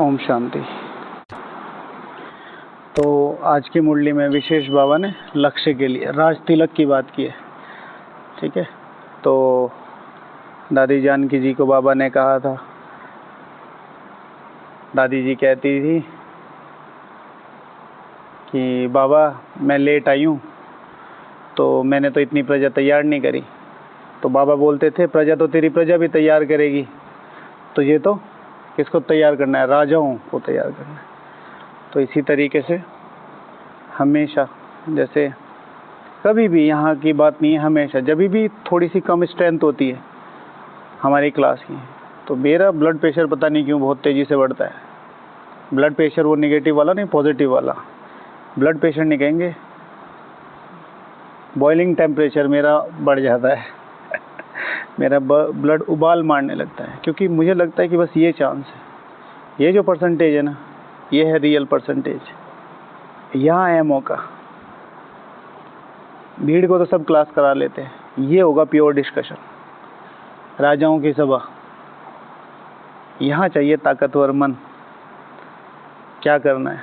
ओम शांति। तो आज की मुरली में विशेष बाबा ने लक्ष्य के लिए राज तिलक की बात की है। ठीक है, तो दादी जानकी जी को बाबा ने कहा था, दादी जी कहती थी कि बाबा मैं लेट आई हूँ, तो मैंने तो इतनी प्रजा तैयार नहीं करी। तो बाबा बोलते थे प्रजा तो तेरी प्रजा भी तैयार करेगी, तो ये तो किसको तैयार करना है, राजाओं को तैयार करना है। तो इसी तरीके से हमेशा, जैसे कभी भी यहाँ की बात नहीं है, हमेशा जब भी थोड़ी सी कम स्ट्रेंथ होती है हमारी क्लास की, तो मेरा ब्लड प्रेशर पता नहीं क्यों बहुत तेज़ी से बढ़ता है। ब्लड प्रेशर वो नेगेटिव वाला नहीं, पॉजिटिव वाला। ब्लड प्रेशर नहीं कहेंगे, बॉइलिंग टेम्परेचर मेरा बढ़ जाता है मेरा ब्लड उबाल मारने लगता है, क्योंकि मुझे लगता है कि बस ये चांस है, ये जो परसेंटेज है ना, ये है रियल परसेंटेज, यहाँ है मौका। भीड़ को तो सब क्लास करा लेते हैं, ये होगा प्योर डिस्कशन, राजाओं की सभा। यहाँ चाहिए ताकतवर मन। क्या करना है?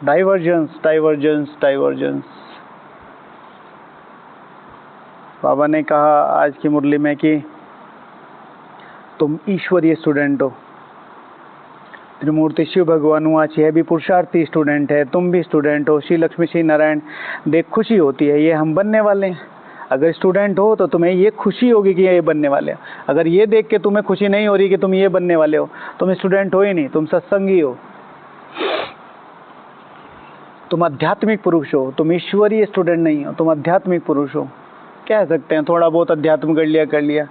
Divergence divergence divergence. बाबा ने कहा आज की मुरली में कि तुम ईश्वरीय स्टूडेंट हो। त्रिमूर्ति शिव भगवान आज यह भी पुरुषार्थी स्टूडेंट है, तुम भी स्टूडेंट हो। श्री लक्ष्मी श्री नारायण देख खुशी होती है, ये हम बनने वाले हैं। अगर स्टूडेंट हो तो तुम्हें ये खुशी होगी कि ये बनने वाले हो। अगर ये देख के तुम्हें खुशी नहीं हो रही कि तुम ये बनने वाले हो, तुम स्टूडेंट हो ही नहीं, तुम सत्संगी हो, तुम आध्यात्मिक पुरुष हो, तुम ईश्वरीय स्टूडेंट नहीं हो, तुम आध्यात्मिक पुरुष हो। कह सकते हैं थोड़ा बहुत अध्यात्म कर लिया,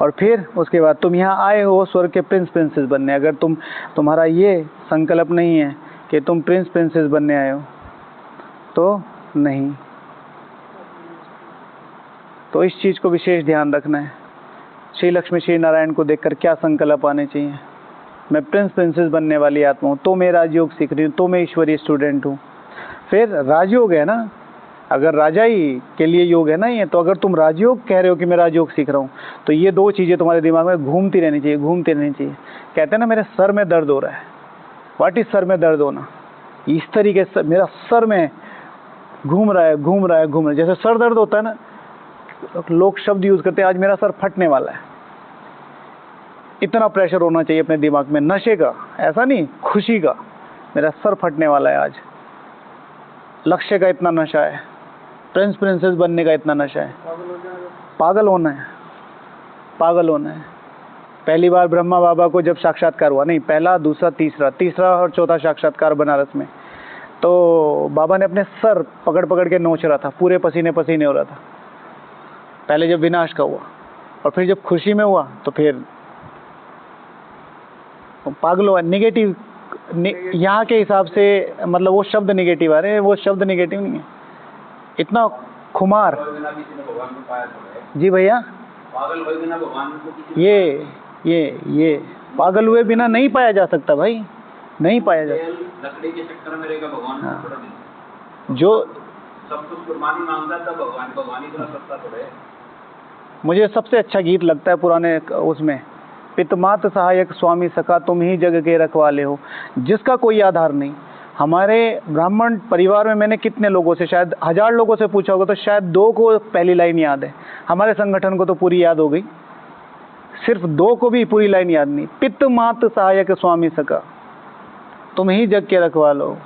और फिर उसके बाद तुम यहाँ आए हो स्वर्ग के प्रिंस प्रिंसेस बनने। अगर तुम्हारा ये संकल्प नहीं है कि तुम प्रिंस प्रिंसेस बनने आए हो, तो नहीं। तो इस चीज़ को विशेष ध्यान रखना है। श्री लक्ष्मी श्री नारायण को देखकर क्या संकल्प आने चाहिए? मैं प्रिंस प्रिंसेस बनने वाली आत्मा हूँ, तो मैं राजयोग सीख रही हूँ, तो मैं ईश्वरीय स्टूडेंट हूँ। फिर राजयोग है ना, अगर राजाई के लिए योग है ना ये, तो अगर तुम राजयोग कह रहे हो कि मैं राजयोग सीख रहा हूँ, तो ये दो चीज़ें तुम्हारे दिमाग में घूमती रहनी चाहिए, घूमती रहनी चाहिए। कहते हैं ना मेरे सर में दर्द हो रहा है। व्हाट इज सर में दर्द होना? इस तरीके से मेरा सर में घूम रहा है, घूम रहा है, घूम रहा है। जैसे सर दर्द होता है ना, लोग शब्द यूज करते हैं आज मेरा सर फटने वाला है। इतना प्रेशर होना चाहिए अपने दिमाग में, नशे का, ऐसा नहीं, खुशी का। मेरा सर फटने वाला है आज। लक्ष्य का इतना नशा है, प्रिंस प्रिंसेस बनने का इतना नशा है। पागल होना है, पागल होना है। पहली बार ब्रह्मा बाबा को जब साक्षात्कार हुआ, नहीं पहला, दूसरा, तीसरा और चौथा साक्षात्कार बनारस में, तो बाबा ने अपने सर पकड़ पकड़ के नोच रहा था, पूरे पसीने पसीने हो रहा था। पहले जब विनाश का हुआ, और फिर जब खुशी में हुआ, तो फिर पागल हुआ। नेगेटिव यहाँ के हिसाब से, मतलब वो शब्द नेगेटिव आ रहे हैं, वो शब्द नेगेटिव नहीं है। इतना खुमार। जी भैया, ये पागल हुए बिना नहीं पाया जा सकता भाई, नहीं पाया जा सकता। लकड़ी के चक्कर में रहेगा भगवान। हाँ। जो सब कुछ कुर्बानी मांगता था, भगवान ही तो सस्ता थोड़े। मुझे सबसे अच्छा गीत लगता है पुराने उसमें, पितमात सहायक स्वामी सखा तुम ही जग के रखवाले हो, जिसका कोई आधार नहीं। हमारे ब्राह्मण परिवार में मैंने कितने लोगों से, शायद 1000 लोगों से पूछा होगा, तो शायद 2 को पहली लाइन याद है। हमारे संगठन को तो पूरी याद हो गई, सिर्फ 2 को भी पूरी लाइन याद नहीं। पितमात सहायक स्वामी सखा तुम ही जग के रखवालो,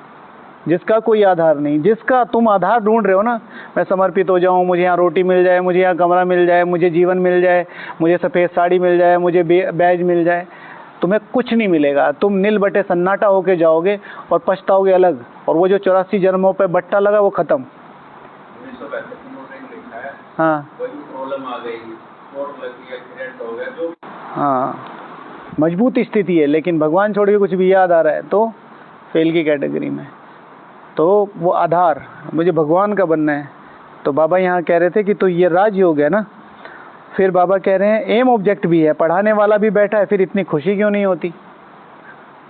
जिसका कोई आधार नहीं। जिसका तुम आधार ढूंढ रहे हो ना, मैं समर्पित हो जाऊं, मुझे यहाँ रोटी मिल जाए, मुझे यहाँ कमरा मिल जाए, मुझे जीवन मिल जाए, मुझे सफ़ेद साड़ी मिल जाए, मुझे बैज मिल जाए, तुम्हें कुछ नहीं मिलेगा। तुम नील बटे सन्नाटा होके जाओगे और पछताओगे अलग, और वो जो 84 जन्मों पे बट्टा लगा वो खत्म। हाँ हाँ, मजबूत स्थिति है, लेकिन भगवान छोड़ के कुछ भी याद आ रहा है तो फेल की कैटेगरी में। तो वो आधार, मुझे भगवान का बनना है। तो बाबा यहाँ कह रहे थे कि तो ये राजयोग है ना। फिर बाबा कह रहे हैं एम ऑब्जेक्ट भी है, पढ़ाने वाला भी बैठा है, फिर इतनी खुशी क्यों नहीं होती?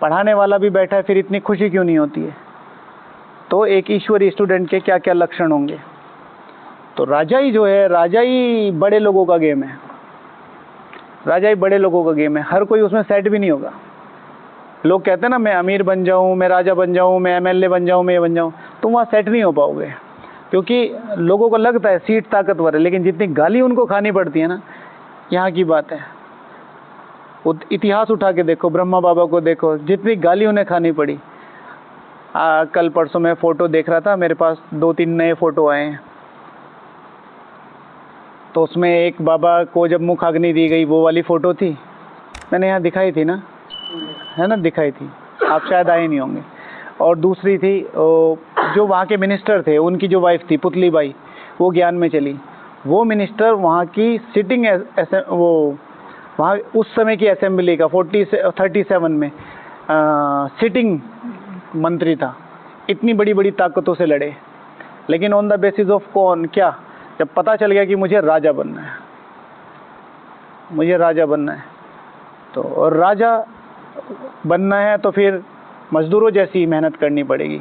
पढ़ाने वाला भी बैठा है, फिर इतनी खुशी क्यों नहीं होती है? तो एक ईश्वरीय स्टूडेंट के क्या क्या लक्षण होंगे? तो राजाई जो है, राजाई बड़े लोगों का गेम है, राजाई बड़े लोगों का गेम है। हर कोई उसमें सेट भी नहीं होगा। लोग कहते हैं ना मैं अमीर बन जाऊं, मैं राजा बन जाऊं, मैं एमएलए बन जाऊं, मैं ये बन जाऊं, तुम वहाँ सेट नहीं हो पाओगे। क्योंकि लोगों को लगता है सीट ताकतवर है, लेकिन जितनी गाली उनको खानी पड़ती है ना, यहाँ की बात है। वो इतिहास उठा के देखो, ब्रह्मा बाबा को देखो, जितनी गाली उन्हें खानी पड़ी। कल परसों मैं फ़ोटो देख रहा था, मेरे पास 2-3 नए फ़ोटो आए हैं, तो उसमें एक बाबा को जब मुख अग्नि दी गई वो वाली फ़ोटो थी, मैंने यहाँ दिखाई थी ना, है ना, दिखाई थी, आप शायद आए नहीं होंगे। और दूसरी थी जो वहाँ के मिनिस्टर थे, उनकी जो वाइफ थी पुतली बाई, वो ज्ञान में चली। वो मिनिस्टर वहाँ की सिटिंग वो वहाँ उस समय की असेंबली का 37 में सिटिंग मंत्री था। इतनी बड़ी बड़ी ताकतों से लड़े, लेकिन ऑन द बेसिस ऑफ कौन, क्या, जब पता चल गया कि मुझे राजा बनना है, मुझे राजा बनना है, तो और राजा बनना है तो फिर मज़दूरों जैसी मेहनत करनी पड़ेगी।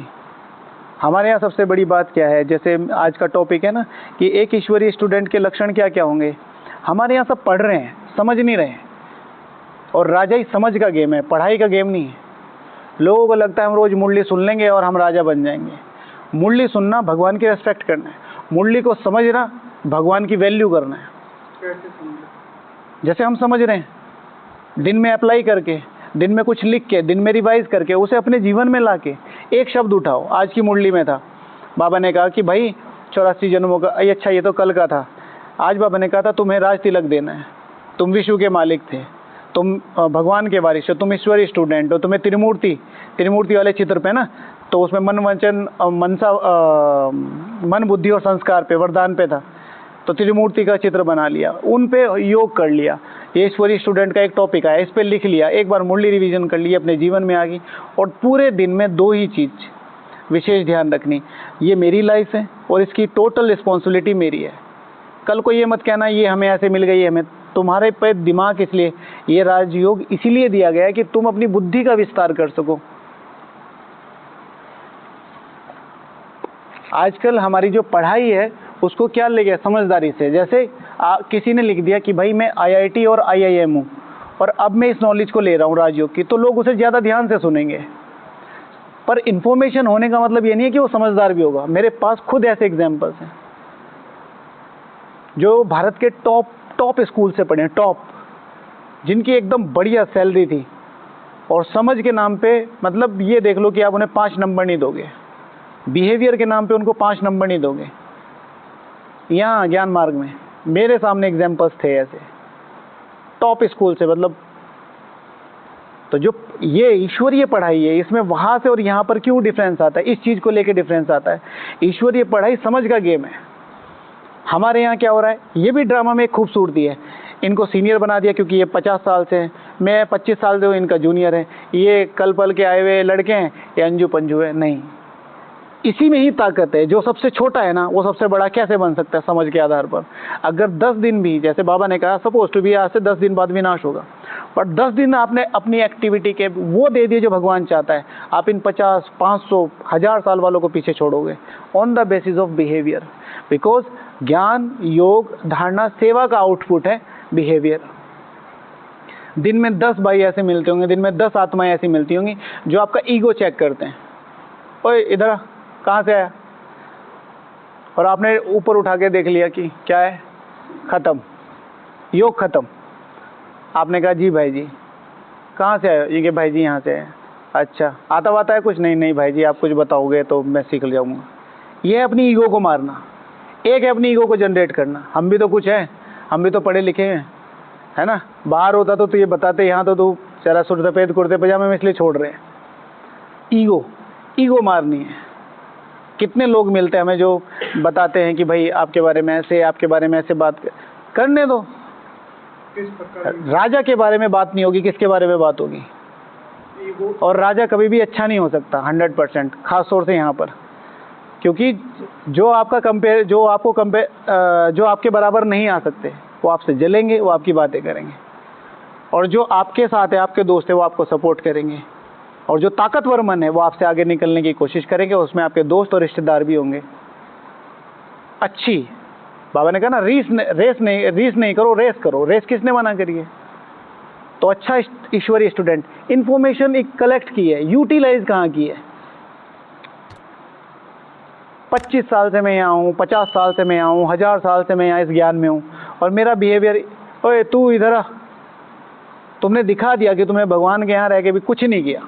हमारे यहाँ सबसे बड़ी बात क्या है, जैसे आज का टॉपिक है ना कि एक ईश्वरीय स्टूडेंट के लक्षण क्या क्या होंगे। हमारे यहाँ सब पढ़ रहे हैं, समझ नहीं रहे हैं, और राजा ही समझ का गेम है, पढ़ाई का गेम नहीं है। लोगों को लगता है हम रोज़ मुरली सुन लेंगे और हम राजा बन जाएंगे। मुरली सुनना भगवान की रेस्पेक्ट करना है, मुरली को समझना भगवान की वैल्यू करना है। कैसे समझे? जैसे हम समझ रहे हैं, दिन में अप्लाई करके, दिन में कुछ लिख के, दिन में रिवाइज करके, उसे अपने जीवन में लाके एक शब्द उठाओ। आज की मुरली में था, बाबा ने कहा कि भाई 84 जन्मों का, अच्छा ये तो कल का था। आज बाबा ने कहा था तुम्हें राज तिलक देना है, तुम विश्व के मालिक थे, तुम भगवान के वारिस हो, तुम ईश्वरीय स्टूडेंट हो, तुम्हें त्रिमूर्ति वाले चित्र पे ना, तो उसमें मन वचन मनसा मन बुद्धि और संस्कार पे, वरदान पे था, तो त्रिमूर्ति का चित्र बना लिया, उन पे योग कर लिया। ये ईश्वरीय स्टूडेंट का एक टॉपिक आया, इस पे लिख लिया, एक बार मुरली रिवीजन कर लिया, अपने जीवन में आ गई। और पूरे दिन में 2 ही चीज़ विशेष ध्यान रखनी, ये मेरी लाइफ है और इसकी टोटल रिस्पॉन्सिबिलिटी मेरी है। कल को ये मत कहना ये हमें ऐसे मिल गई है, हमें, तुम्हारे पे दिमाग इसलिए, ये राजयोग इसीलिए दिया गया है कि तुम अपनी बुद्धि का विस्तार कर सको। आजकल हमारी जो पढ़ाई है उसको क्या ले गया समझदारी से, जैसे किसी ने लिख दिया कि भाई मैं आईआईटी और आईआईएम हूँ और अब मैं इस नॉलेज को ले रहा हूँ राजयोग की, तो लोग उसे ज़्यादा ध्यान से सुनेंगे। पर इन्फॉर्मेशन होने का मतलब ये नहीं है कि वो समझदार भी होगा। मेरे पास खुद ऐसे एग्जाम्पल्स हैं जो भारत के टॉप स्कूल से पढ़े हैं, टॉप, जिनकी एकदम बढ़िया सैलरी थी, और समझ के नाम पे, मतलब ये देख लो कि आप उन्हें 5 नंबर नहीं दोगे, बिहेवियर के नाम पे उनको 5 नंबर नहीं दोगे। यहाँ ज्ञान मार्ग में मेरे सामने एग्जाम्पल्स थे ऐसे, टॉप स्कूल से, मतलब। तो जो ये ईश्वरीय पढ़ाई है, इसमें वहाँ से और यहाँ पर क्यों डिफरेंस आता है, इस चीज़ को लेके डिफरेंस आता है। ईश्वरीय पढ़ाई समझ का गेम है। हमारे यहाँ क्या हो रहा है, ये भी ड्रामा में एक खूबसूरती है, इनको सीनियर बना दिया क्योंकि ये 50 साल से हैं, मैं 25 साल से हूँ, इनका जूनियर है, ये कल पल के आए हुए लड़के हैं, ये अंजू पंजू है। नहीं, इसी में ही ताकत है। जो सबसे छोटा है ना, वो सबसे बड़ा कैसे बन सकता है, समझ के आधार पर। अगर 10 दिन भी, जैसे बाबा ने कहा सपोज टू भी आज से 10 दिन बाद विनाश होगा, पर 10 दिन आपने अपनी एक्टिविटी के वो दे दिए जो भगवान चाहता है, आप इन 50, 500, 1000 साल वालों को पीछे छोड़ोगे on the basis of behaviour. Because ज्ञान, योग, धारणा, सेवा का आउटपुट है बिहेवियर। दिन में 10 भाई ऐसे मिलते होंगे, दिन में 10 आत्माएं ऐसी मिलती होंगी जो आपका ईगो चेक करते हैं, ओए इधर आ, कहाँ से आया, और आपने ऊपर उठा के देख लिया कि क्या है, ख़त्म, योग ख़त्म। आपने कहा जी भाई जी कहाँ से आए, ये कि भाई जी यहाँ से है। अच्छा, आता वाता है कुछ, नहीं नहीं भाई जी आप कुछ बताओगे तो मैं सीख जाऊँगा। ये है अपनी ईगो को मारना। एक है अपनी ईगो को जनरेट करना, हम भी तो कुछ हैं, हम भी तो पढ़े लिखे हैं, है ना। बाहर होता तो ये बताते, यहाँ तो तू चला सुर सफ़ेद कुर्ते पजामे में इसलिए छोड़ रहे हैं। ईगो मारनी है। कितने लोग मिलते हैं हमें जो बताते हैं कि भाई आपके बारे में ऐसे, आपके बारे में ऐसे बात करने दो। किस प्रकार राजा के बारे में बात नहीं होगी, किसके बारे में बात होगी। और राजा कभी भी अच्छा नहीं हो सकता 100%, खास तौर से यहाँ पर, क्योंकि जो आपके बराबर नहीं आ सकते वो आपसे जलेंगे, वो आपकी बातें करेंगे, और जो आपके साथ है, आपके दोस्त है, वो आपको सपोर्ट करेंगे, और जो ताकतवर मन है वो आपसे आगे निकलने की कोशिश करेंगे, उसमें आपके दोस्त और रिश्तेदार भी होंगे। अच्छी, बाबा ने कहा ना रीस नहीं करो, रेस करो। रेस किसने मना करी है, तो अच्छा ईश्वरीय स्टूडेंट इंफॉर्मेशन एक कलेक्ट की है, यूटिलाइज कहाँ की है। 25 साल से मैं यहाँ हूँ, 50 साल से मैं यहाँ हूँ, 1000 साल से मैं यहाँ इस ज्ञान में हूँ, और मेरा बिहेवियर, ओए तू इधर आ, तुमने दिखा दिया कि तुम्हें भगवान के यहाँ रह के भी कुछ नहीं किया।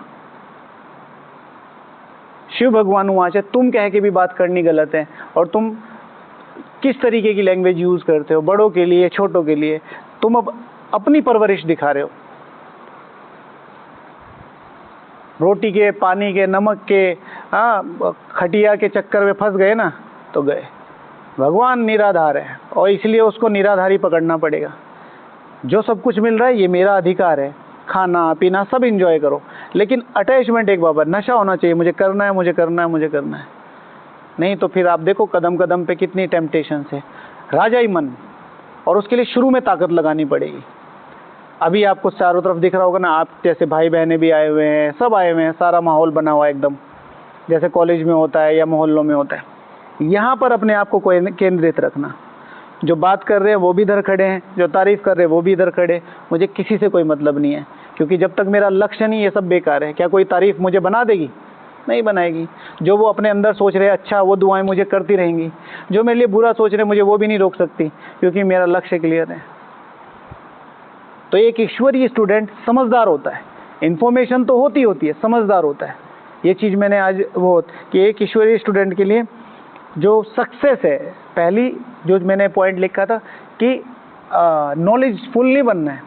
शिव भगवान वहाँ से तुम कह के भी बात करनी गलत है, और तुम किस तरीके की लैंग्वेज यूज़ करते हो बड़ों के लिए छोटों के लिए, तुम अब अपनी परवरिश दिखा रहे हो। रोटी के, पानी के, नमक के, खटिया के चक्कर में फंस गए ना तो गए। भगवान निराधार है और इसलिए उसको निराधारी पकड़ना पड़ेगा। जो सब कुछ मिल रहा है ये मेरा अधिकार है, खाना पीना सब इंजॉय करो, लेकिन अटैचमेंट एक बाबा नशा होना चाहिए, मुझे करना है, मुझे करना है, मुझे करना है। नहीं तो फिर आप देखो कदम कदम पे कितनी टेम्पटेशन है। राजा ही मन, और उसके लिए शुरू में ताकत लगानी पड़ेगी। अभी आपको चारों तरफ दिख रहा होगा ना, आप जैसे भाई बहनें भी आए हुए हैं, सब आए हुए हैं, सारा माहौल बना हुआ है एकदम जैसे कॉलेज में होता है या मोहल्लों में होता है। यहाँ पर अपने आप को केंद्रित रखना। जो बात कर रहे हैं वो भी इधर खड़े हैं, जो तारीफ़ कर रहे हैं वो भी इधर खड़े। मुझे किसी से कोई मतलब नहीं है, क्योंकि जब तक मेरा लक्ष्य नहीं, ये सब बेकार है। क्या कोई तारीफ़ मुझे बना देगी? नहीं बनाएगी। जो वो अपने अंदर सोच रहे हैं अच्छा, वो दुआएं मुझे करती रहेंगी। जो मेरे लिए बुरा सोच रहे हैं मुझे वो भी नहीं रोक सकती, क्योंकि मेरा लक्ष्य क्लियर है। तो एक ईश्वरीय स्टूडेंट समझदार होता है। इन्फॉर्मेशन तो होती है, समझदार होता है। ये चीज़ मैंने आज वो कि एक ईश्वरीय स्टूडेंट के लिए जो सक्सेस है, पहली जो मैंने पॉइंट लिखा था कि नॉलेजफुल नहीं बनना है,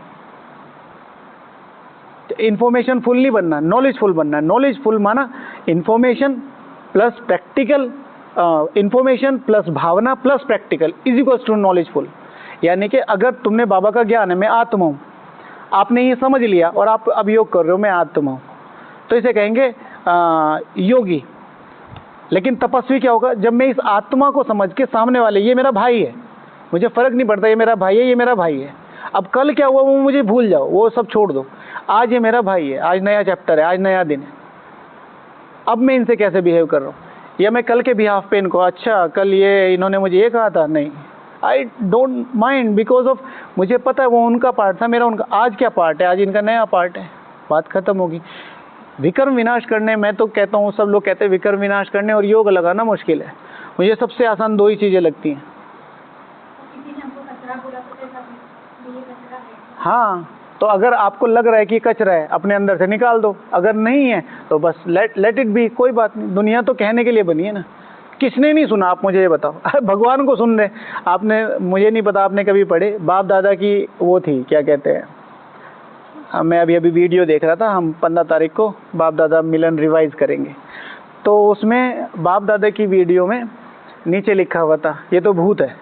इन्फॉर्मेशन फुल नहीं बनना, नॉलेजफुल बनना है। नॉलेजफुल माना information plus practical, information plus भावना plus practical is equals to knowledgeful. यानी कि अगर तुमने बाबा का ज्ञान है, मैं आत्मा हूँ, आपने ये समझ लिया और आप अब योग कर रहे हो, मैं आत्मा हूँ, तो इसे कहेंगे योगी। लेकिन तपस्वी क्या होगा? जब मैं इस आत्मा को समझ के सामने वाले, ये मेरा भाई है, मुझे फ़र्क नहीं पड़ता ये मेरा भाई है, ये मेरा भाई है, अब कल क्या हुआ वो मुझे भूल जाओ, वो सब छोड़ दो। आज ये मेरा भाई है, आज नया चैप्टर है, आज नया दिन है। अब मैं इनसे कैसे बिहेव कर रहा हूँ, या मैं कल के बिहाफ पे इनको, अच्छा कल ये इन्होंने मुझे ये कहा था, नहीं, I don't mind, because of मुझे पता है वो उनका पार्ट था, मेरा उनका। आज क्या पार्ट है? आज इनका नया पार्ट है, बात खत्म होगी। विकर्म विनाश करने, मैं तो कहता हूँ, सब लोग कहते हैं विकर्म विनाश करने और योग लगाना मुश्किल है। मुझे सबसे आसान दो ही चीज़ें लगती हैं। हाँ, तो अगर आपको लग रहा है कि कचरा है, अपने अंदर से निकाल दो। अगर नहीं है तो बस लेट इट बी, कोई बात नहीं। दुनिया तो कहने के लिए बनी है ना। किसने नहीं सुना, आप मुझे ये बताओ। भगवान को सुन रहे आपने, मुझे नहीं पता आपने कभी पढ़े, बाप दादा की वो थी, क्या कहते हैं, मैं अभी वीडियो देख रहा था, हम 15 तारीख को बाप दादा मिलन रिवाइज करेंगे, तो उसमें बाप दादा की वीडियो में नीचे लिखा हुआ था, ये तो भूत है,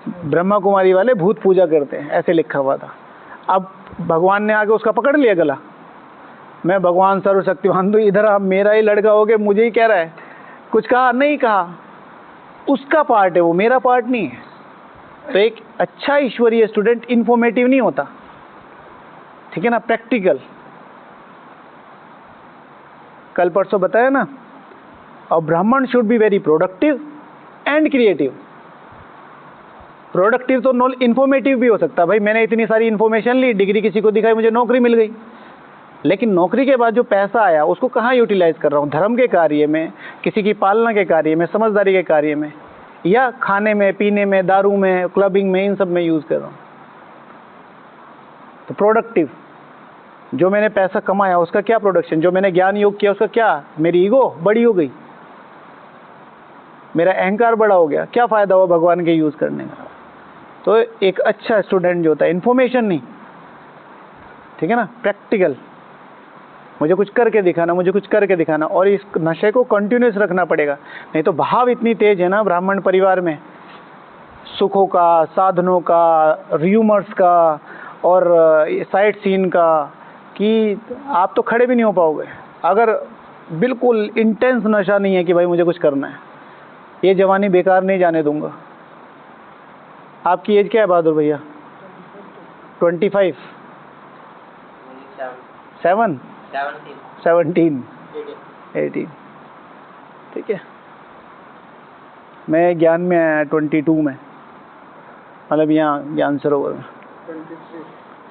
ब्रह्मा कुमारी वाले भूत पूजा करते हैं, ऐसे लिखा हुआ था। अब भगवान ने आके उसका पकड़ लिया गला, मैं भगवान सर्वशक्तिमान, तो इधर आप मेरा ही लड़का हो गया, मुझे ही कह रहा है, कुछ कहा नहीं कहा, उसका पार्ट है वो, मेरा पार्ट नहीं है। तो एक अच्छा ईश्वरीय स्टूडेंट इन्फॉर्मेटिव नहीं होता, ठीक है ना, प्रैक्टिकल। कल परसों बताया ना, और ब्राह्मण should be very productive and creative. Productive तो इन्फॉर्मेटिव भी हो सकता है, भाई मैंने इतनी सारी इन्फॉर्मेशन ली, डिग्री किसी को दिखाई, मुझे नौकरी मिल गई, लेकिन नौकरी के बाद जो पैसा आया उसको कहाँ यूटिलाइज कर रहा हूँ? धर्म के कार्य में, किसी की पालना के कार्य में, समझदारी के कार्य में, या खाने में, पीने में, दारू में, क्लबिंग में, इन सब में यूज़ कर रहा हूँ। तो प्रोडक्टिव, जो मैंने पैसा कमाया उसका क्या प्रोडक्शन, जो मैंने ज्ञान योग किया उसका क्या, मेरी ईगो बड़ी हो गई, मेरा अहंकार बड़ा हो गया, क्या फ़ायदा हुआ भगवान के यूज़ करने का? तो एक अच्छा स्टूडेंट जो होता है, इन्फॉर्मेशन नहीं, ठीक है ना, प्रैक्टिकल, मुझे कुछ करके दिखाना, मुझे कुछ करके दिखाना, और इस नशे को कंटिन्यूस रखना पड़ेगा। नहीं तो भाव इतनी तेज है ना ब्राह्मण परिवार में, सुखों का, साधनों का, र्यूमर्स का और साइट सीन का, कि आप तो खड़े भी नहीं हो पाओगे अगर बिल्कुल इंटेंस नशा नहीं है कि भाई मुझे कुछ करना है। ये जवानी बेकार नहीं जाने दूंगा। आपकी एज क्या है बहादुर भैया? 25, 7, 17, 18, ठीक है। मैं ज्ञान में आया 22 में, मतलब यहाँ ज्ञान सरोवर में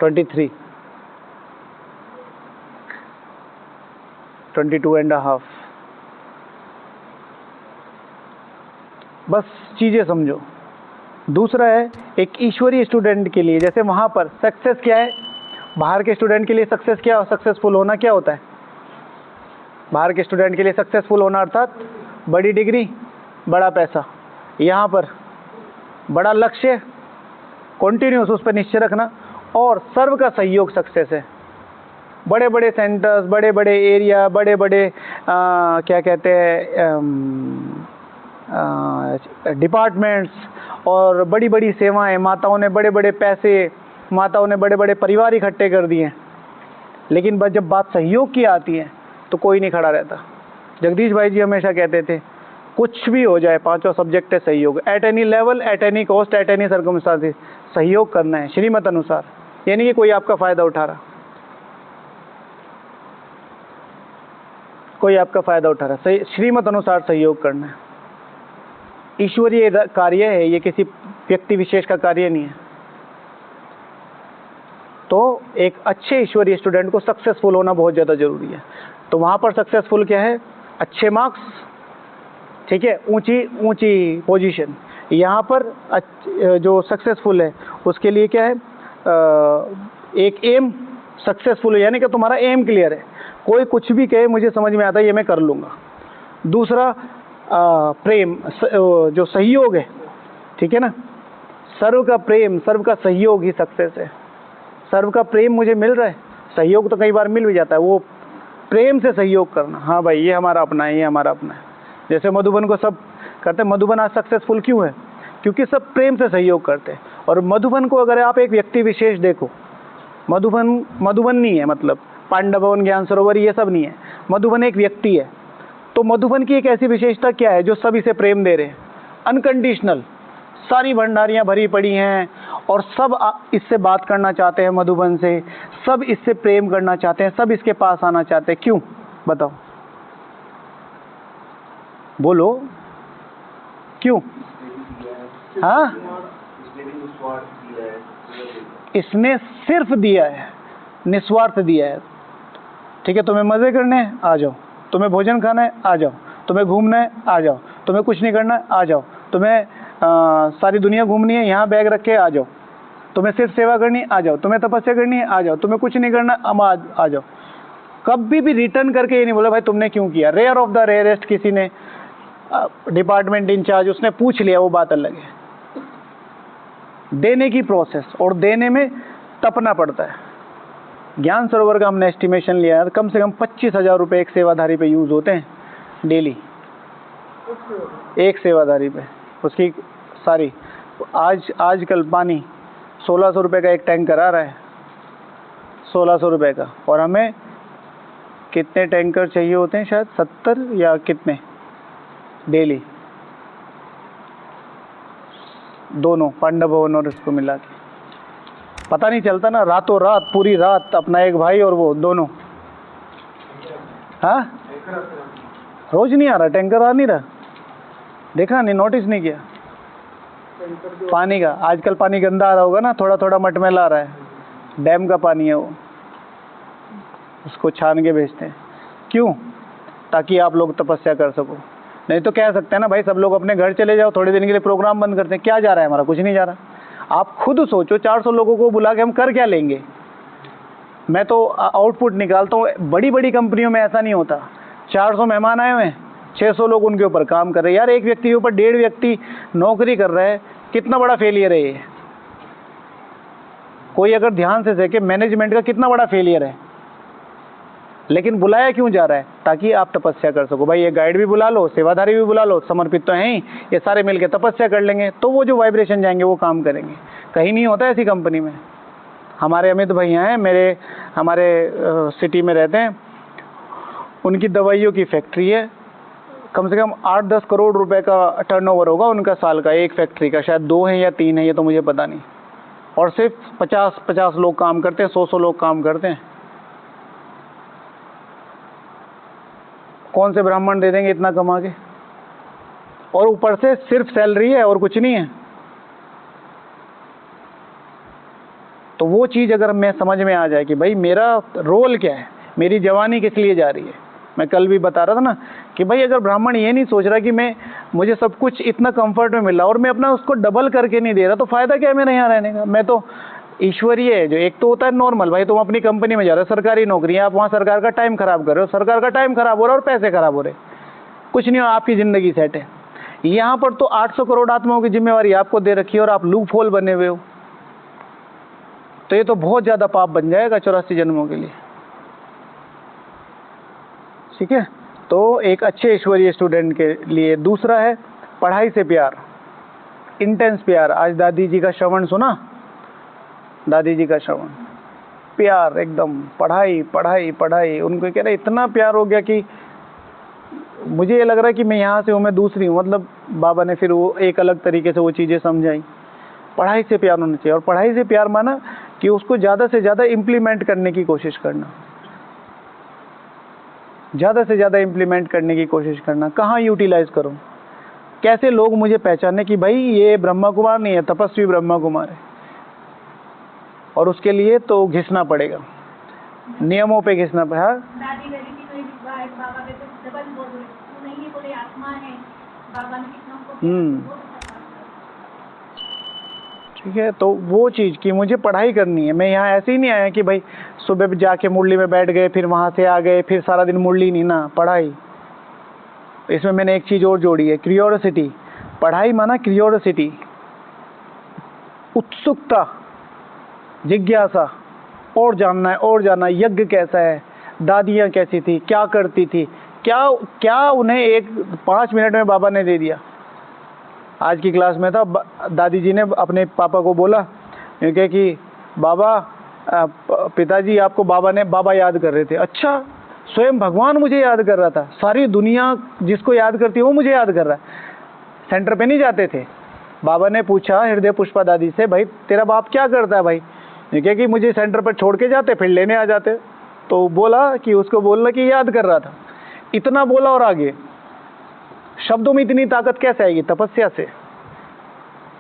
23, 22.5। बस चीज़ें समझो। दूसरा है एक ईश्वरीय स्टूडेंट के लिए, जैसे वहाँ पर सक्सेस क्या है, बाहर के स्टूडेंट के लिए सक्सेस क्या, सक्सेसफुल होना क्या होता है? बाहर के स्टूडेंट के लिए सक्सेसफुल होना अर्थात बड़ी डिग्री, बड़ा पैसा। यहाँ पर बड़ा लक्ष्य, कॉन्टिन्यूस उस पर निश्चय रखना, और सर्व का सहयोग सक्सेस है। बड़े बड़े सेंटर्स, बड़े बड़े एरिया, बड़े बड़े क्या कहते हैं डिपार्टमेंट्स और बड़ी बड़ी सेवाएं, माताओं ने बड़े बड़े पैसे, माताओं ने बड़े बड़े परिवार इकट्ठे कर दिए हैं, लेकिन बस जब बात सहयोग की आती है तो कोई नहीं खड़ा रहता। जगदीश भाई जी हमेशा कहते थे कुछ भी हो जाए, पांचवा सब्जेक्ट है सहयोग। At any level, at any cost, at any circumstances, सहयोग करना है श्रीमत अनुसार, यानी कि कोई आपका फायदा उठा रहा, कोई आपका फायदा उठा रहा, सही श्रीमत अनुसार सहयोग करना है। ईश्वरीय कार्य है ये, किसी व्यक्ति विशेष का कार्य नहीं है। तो एक अच्छे ईश्वरीय स्टूडेंट को सक्सेसफुल होना बहुत ज़्यादा जरूरी है। तो वहाँ पर सक्सेसफुल क्या है? अच्छे मार्क्स, ठीक है, ऊंची पोजीशन। यहाँ पर जो सक्सेसफुल है उसके लिए क्या है? एक एम सक्सेसफुल है, यानी कि तुम्हारा एम क्लियर है, कोई कुछ भी कहे मुझे समझ में आता है, ये मैं कर लूँगा। दूसरा प्रेम, जो सहयोग है, ठीक है ना, सर्व का प्रेम, सर्व का सहयोग ही सक्सेस है। सर्व का प्रेम मुझे मिल रहा है, सहयोग तो कई बार मिल भी जाता है, वो प्रेम से सहयोग करना, हाँ भाई ये हमारा अपना है, ये हमारा अपना है। जैसे मधुबन को सब कहते हैं, मधुबन आज सक्सेसफुल क्यों है? क्योंकि सब प्रेम से सहयोग करते हैं। और मधुबन को अगर आप एक व्यक्ति विशेष देखो, मधुबन नहीं है, मतलब पांडव भवन, ज्ञान सरोवर, ये सब नहीं है, मधुबन एक व्यक्ति है। तो मधुबन की एक ऐसी विशेषता क्या है जो सब इसे प्रेम दे रहे हैं? अनकंडीशनल, सारी भंडारियां भरी पड़ी हैं और सब इससे बात करना चाहते हैं, मधुबन से सब इससे प्रेम करना चाहते हैं, सब इसके पास आना चाहते हैं। क्यों बताओ, बोलो क्यों? हाँ, इसने सिर्फ दिया है, निस्वार्थ दिया है। ठीक है, तुम्हें मजे करने हैं आ जाओ, तुम्हें भोजन खाना है आ जाओ, तुम्हें घूमना है आ जाओ, तुम्हें कुछ नहीं करना है आ जाओ, तुम्हें सारी दुनिया घूमनी है, यहाँ बैग रख के आ जाओ, तुम्हें सिर्फ सेवा करनी है आ जाओ, तुम्हें तपस्या करनी है आ जाओ, तुम्हें कुछ नहीं करना आ जाओ। कभी भी रिटर्न करके ये नहीं बोला भाई तुमने क्यों किया। रेयर ऑफ द रेयरेस्ट किसी ने डिपार्टमेंट इंचार्ज उसने पूछ लिया, वो बात अलग है। देने की प्रोसेस, और देने में तपना पड़ता है। ज्ञान सरोवर का हमने एस्टिमेशन लिया है, कम से कम 25,000 रुपये एक सेवाधारी पे यूज़ होते हैं डेली, एक सेवाधारी पे। उसकी सारी आजकल पानी 1600 रुपये का एक टैंकर आ रहा है, 1600 रुपये का, और हमें कितने टैंकर चाहिए होते हैं? शायद 70 या कितने डेली, दोनों पांडव भवन और इसको मिला के। पता नहीं चलता ना, रातों रात, पूरी रात अपना एक भाई और वो दोनों। हाँ, रोज नहीं आ रहा टैंकर, आ नहीं रहा, देखा नहीं, नोटिस नहीं किया पानी का। आजकल पानी गंदा आ रहा होगा ना, थोड़ा थोड़ा मटमैला आ रहा है, डैम का पानी है वो, उसको छान के भेजते हैं। क्यों? ताकि आप लोग तपस्या कर सको। नहीं तो कह सकते हैं ना भाई सब लोग अपने घर चले जाओ, थोड़े दिन के लिए प्रोग्राम बंद करते हैं। क्या जा रहा है हमारा? कुछ नहीं जा रहा। आप खुद सोचो, 400 लोगों को बुला के हम कर क्या लेंगे? मैं तो आउटपुट निकालता हूँ, बड़ी बड़ी कंपनियों में ऐसा नहीं होता। 400 मेहमान आए हुए हैं, 600 लोग उनके ऊपर काम कर रहे हैं। यार एक व्यक्ति के ऊपर 1.5 व्यक्ति नौकरी कर रहा है, कितना बड़ा फेलियर है ये। कोई अगर ध्यान से देखे, मैनेजमेंट का कितना बड़ा फेलियर है। लेकिन बुलाया क्यों जा रहा है? ताकि आप तपस्या कर सको। भाई ये गाइड भी बुला लो, सेवाधारी भी बुला लो, समर्पित तो हैं ही, ये सारे मिलके तपस्या कर लेंगे, तो वो जो वाइब्रेशन जाएंगे वो काम करेंगे। कहीं नहीं होता ऐसी कंपनी में। हमारे अमित भैया हैं, हमारे सिटी में रहते हैं, उनकी दवाइयों की फैक्ट्री है, कम से कम 8-10 करोड़ रुपए का टर्नओवर होगा उनका साल का, एक फैक्ट्री का। शायद 2 हैं या 3 हैं, ये तो मुझे पता नहीं। और सिर्फ 50 लोग काम करते हैं, 100 लोग काम करते हैं। कौन से ब्राह्मण दे देंगे इतना कमा के? और ऊपर से सिर्फ सैलरी है और कुछ नहीं है। तो वो चीज़ अगर मैं समझ में आ जाए कि भाई मेरा रोल क्या है, मेरी जवानी किस लिए जा रही है। मैं कल भी बता रहा था ना कि भाई अगर ब्राह्मण ये नहीं सोच रहा कि मुझे सब कुछ इतना कंफर्ट में मिल रहा और मैं अपना उसको डबल करके नहीं दे रहा, तो फ़ायदा क्या है मेरा यहाँ रहने का। मैं तो ईश्वरीय है, जो एक तो होता है नॉर्मल, भाई तुम अपनी कंपनी में जा रहे हो, सरकारी नौकरी है, आप वहाँ सरकार का टाइम खराब कर रहे हो, सरकार का टाइम खराब हो रहा है और पैसे खराब हो रहे, कुछ नहीं हो, आपकी ज़िंदगी सेट है। यहाँ पर तो 800 करोड़ आत्माओं की जिम्मेवारी आपको दे रखी है और आप लूप होल बने हुए हो, तो ये तो बहुत ज़्यादा पाप बन जाएगा 84 जन्मों के लिए। ठीक है, तो एक अच्छे ईश्वरीय स्टूडेंट के लिए। दूसरा है पढ़ाई से प्यार, इंटेंस प्यार। आज दादी जी का श्रवण सुना, दादी जी का श्रवण, प्यार एकदम, पढ़ाई पढ़ाई पढ़ाई। उनको कह रहे इतना प्यार हो गया कि मुझे ये लग रहा है कि मैं यहाँ से हूँ, मैं दूसरी हूँ। मतलब बाबा ने फिर वो एक अलग तरीके से वो चीज़ें समझाई। पढ़ाई से प्यार होना चाहिए, और पढ़ाई से प्यार माना कि उसको ज़्यादा से ज़्यादा इम्प्लीमेंट करने की कोशिश करना, ज़्यादा से ज़्यादा इम्प्लीमेंट करने की कोशिश करना। कहाँ यूटिलाइज करूँ, कैसे लोग मुझे पहचाने कि भाई ये ब्रह्मा कुमार नहीं है, तपस्वी ब्रह्मा कुमार है। और उसके लिए तो घिसना पड़ेगा, नियमों पे घिसना पड़ेगा। दादी गरीबी तो एक बार बाबा के तो डबल बोल रहे, तू नहीं बोले आत्मा है, बाबा ने कितना को ठीक है, तो वो चीज़ कि मुझे पढ़ाई करनी है। मैं यहाँ ऐसे ही नहीं आया कि भाई सुबह जाके मुरली में बैठ गए, फिर वहाँ से आ गए, फिर सारा दिन मुरली नहीं ना, पढ़ाई। इसमें मैंने एक चीज़ और जोड़ी है, क्रियोसिटी। पढ़ाई माना क्रियोसिटी, उत्सुकता, जिज्ञासा, और जानना है और जानना है। यज्ञ कैसा है, दादियाँ कैसी थी, क्या करती थी, क्या क्या उन्हें एक 5 मिनट में बाबा ने दे दिया। आज की क्लास में था, दादी जी ने अपने पापा को बोला क्योंकि कि बाबा पिताजी आपको बाबा याद कर रहे थे। अच्छा, स्वयं भगवान मुझे याद कर रहा था, सारी दुनिया जिसको याद करती है वो मुझे याद कर रहा है। सेंटर पे नहीं जाते थे। बाबा ने पूछा हृदय पुष्पा दादी से, भाई तेरा बाप क्या करता है भाई? क्योंकि कि मुझे सेंटर पर छोड़ के जाते, फिर लेने आ जाते। तो बोला कि उसको बोलना कि याद कर रहा था। इतना बोला और आगे शब्दों में इतनी ताकत कैसे आएगी? तपस्या से,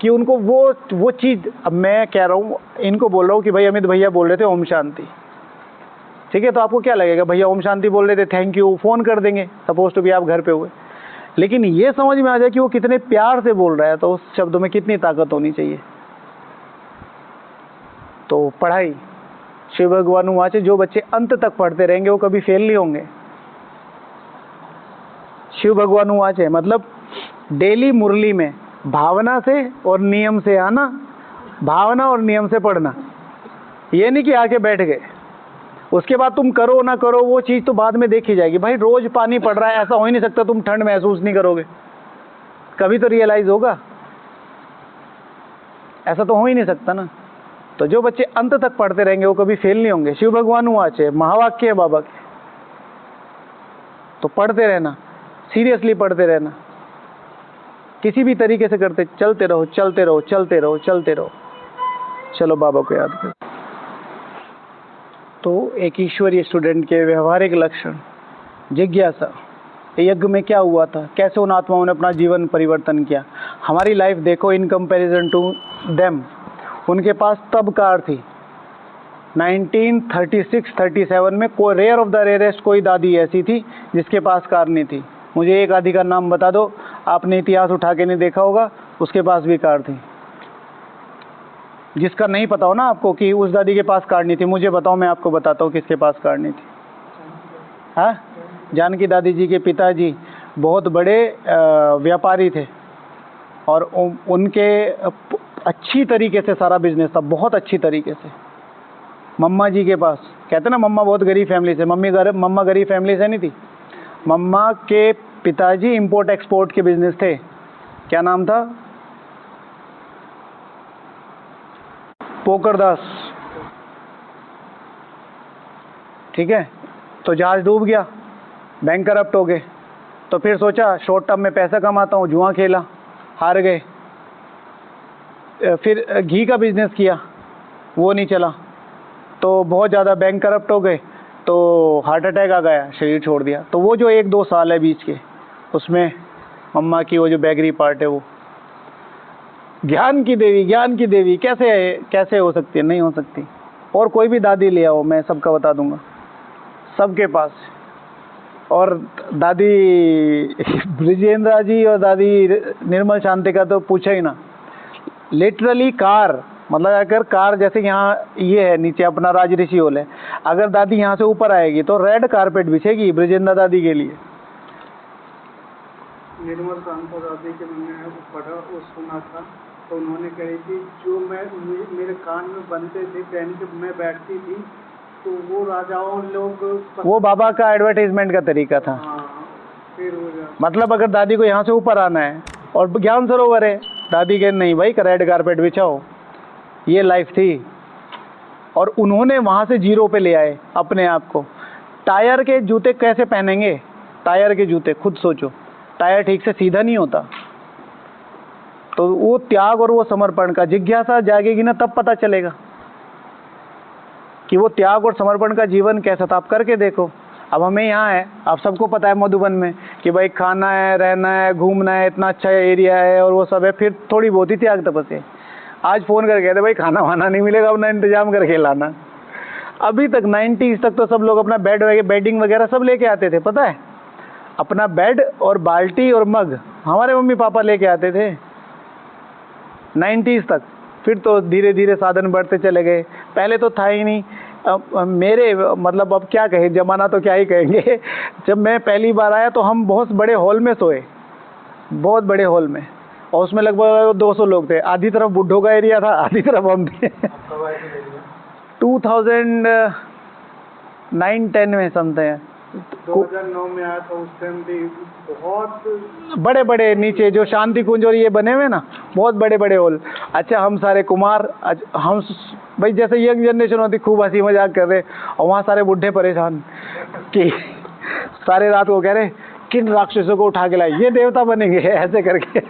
कि उनको वो चीज़। अब मैं कह रहा हूँ, इनको बोल रहा हूँ कि भाई अमित भैया बोल रहे थे ओम शांति, ठीक है, तो आपको क्या लगेगा? भैया ओम शांति बोल रहे थे, थैंक यू, फ़ोन कर देंगे, सपोज टू भी आप घर पे हुए। लेकिन ये समझ में आ जाए कि वो कितने प्यार से बोल रहा है, तो उस शब्दों में कितनी ताकत होनी चाहिए। तो पढ़ाई, शिव भगवान वाचे, जो बच्चे अंत तक पढ़ते रहेंगे वो कभी फेल नहीं होंगे। शिव भगवान वाचे मतलब डेली मुरली में भावना से और नियम से आना, भावना और नियम से पढ़ना। ये नहीं कि आके बैठ गए, उसके बाद तुम करो ना करो वो चीज़ तो बाद में देखी जाएगी। भाई रोज पानी पड़ रहा है, ऐसा हो ही नहीं सकता तुम ठंड महसूस नहीं करोगे, कभी तो रियलाइज होगा, ऐसा तो हो ही नहीं सकता ना। तो जो बच्चे अंत तक पढ़ते रहेंगे वो कभी फेल नहीं होंगे। शिव भगवान वाचे महावाक्य है बाबा के, तो पढ़ते रहना, सीरियसली पढ़ते रहना, किसी भी तरीके से करते चलते रहो चलते रहो चलते रहो चलते रहो। चलो बाबा को याद करो। तो एक ईश्वरीय स्टूडेंट के व्यवहारिक लक्षण, जिज्ञासा, यज्ञ में क्या हुआ था, कैसे उन आत्माओं ने अपना जीवन परिवर्तन किया। हमारी लाइफ देखो इन कंपैरिजन टू देम, उनके पास तब कार थी। 1936-37 में कोई रेयर ऑफ द रेयरेस्ट कोई दादी ऐसी थी जिसके पास कार नहीं थी। मुझे एक आदि का नाम बता दो, आपने इतिहास उठा के नहीं देखा होगा, उसके पास भी कार थी। जिसका नहीं पता हो ना आपको कि उस दादी के पास कार नहीं थी, मुझे बताओ, मैं आपको बताता हूँ किसके पास कार नहीं थी। हाँ, जानकी दादी जी के पिताजी बहुत बड़े व्यापारी थे और उनके अच्छी तरीके से सारा बिजनेस था, बहुत अच्छी तरीके से। मम्मा जी के पास, कहते ना मम्मा बहुत गरीब फैमिली से, मम्मा गरीब फैमिली से नहीं थी। मम्मा के पिताजी इंपोर्ट एक्सपोर्ट के बिजनेस थे। क्या नाम था? पोकरदास, ठीक है। तो जहाज डूब गया, बैंक करप्ट हो गए, तो फिर सोचा शॉर्ट टर्म में पैसा कमाता हूँ, जुआ खेला, हार गए। फिर घी का बिजनेस किया, वो नहीं चला, तो बहुत ज़्यादा बैंक करप्ट हो गए, तो हार्ट अटैक आ गया, शरीर छोड़ दिया। तो वो जो 1-2 साल है बीच के, उसमें मम्मा की वो जो बैगरी पार्ट है वो, ज्ञान की देवी कैसे हो सकती है? नहीं हो सकती। और कोई भी दादी ले आओ, मैं सबका बता दूंगा, सबके पास। और दादी ब्रिजेंद्रा जी और दादी निर्मल शांति का तो पूछा ही ना। लिटरली कार, मतलब अगर कार जैसे यहाँ ये है नीचे अपना राज ऋषि हॉल है, अगर दादी यहाँ से ऊपर आएगी तो रेड कारपेट बिछेगी ब्रिजेंद्रा दादी के लिए। निर्मल शांता दादी के मैंने पढ़ा और सुना था, तो उन्होंने कही थी जो मेरे कान में बनते थे पहन के मैं बैठती थी, तो वो राजाओं लोग वो बाबा का एडवर्टाइजमेंट का तरीका था। हाँ, फिर हो जाता। मतलब अगर दादी को यहाँ से ऊपर आना है और ज्ञान सरोवर है, दादी के नहीं भाई रेड कारपेट बिछाओ, ये लाइफ थी। और उन्होंने वहाँ से जीरो पे ले आए अपने आप को। टायर के जूते कैसे पहनेंगे? टायर के जूते खुद सोचो, टायर ठीक से सीधा नहीं होता। तो वो त्याग और वो समर्पण का, जिज्ञासा जागेगी ना तब पता चलेगा कि वो त्याग और समर्पण का जीवन कैसा था। आप करके देखो। अब हमें यहाँ है, आप सबको पता है मधुबन में कि भाई खाना है, रहना है, घूमना है, इतना अच्छा एरिया है और वो सब है, फिर थोड़ी बहुत ही त्याग तपस्या। आज फ़ोन करके कहते भाई खाना वाना नहीं मिलेगा, अपना इंतजाम करके लाना। अभी तक 90s तक तो सब लोग अपना बेडिंग वगैरह सब लेके आते थे, पता है, अपना बेड और बाल्टी और मग हमारे मम्मी पापा लेके आते थे 90s तक। फिर तो धीरे धीरे साधन बढ़ते चले गए, पहले तो था ही नहीं। मेरे मतलब अब क्या कहें, ज़माना तो क्या ही कहेंगे। जब मैं पहली बार आया तो हम बहुत बड़े हॉल में सोए, बहुत बड़े हॉल में, और उसमें लगभग 200 लोग थे। आधी तरफ बुड्ढों का एरिया था, आधी तरफ हम थे। 2009-10 में समथिंग 2009 में आया था, उस टाइम भी बहुत बड़े बड़े नीचे जो शांति कुंज और ये बने हुए ना, बहुत बड़े बड़े हॉल। अच्छा हम सारे कुमार, हम भाई जैसे यंग जनरेशन होती खूब हंसी मजाक कर रहे, और वहाँ सारे बुढ़े परेशान कि सारे रात को कह रहे किन राक्षसों को उठा के लाए, ये देवता बनेंगे ऐसे करके।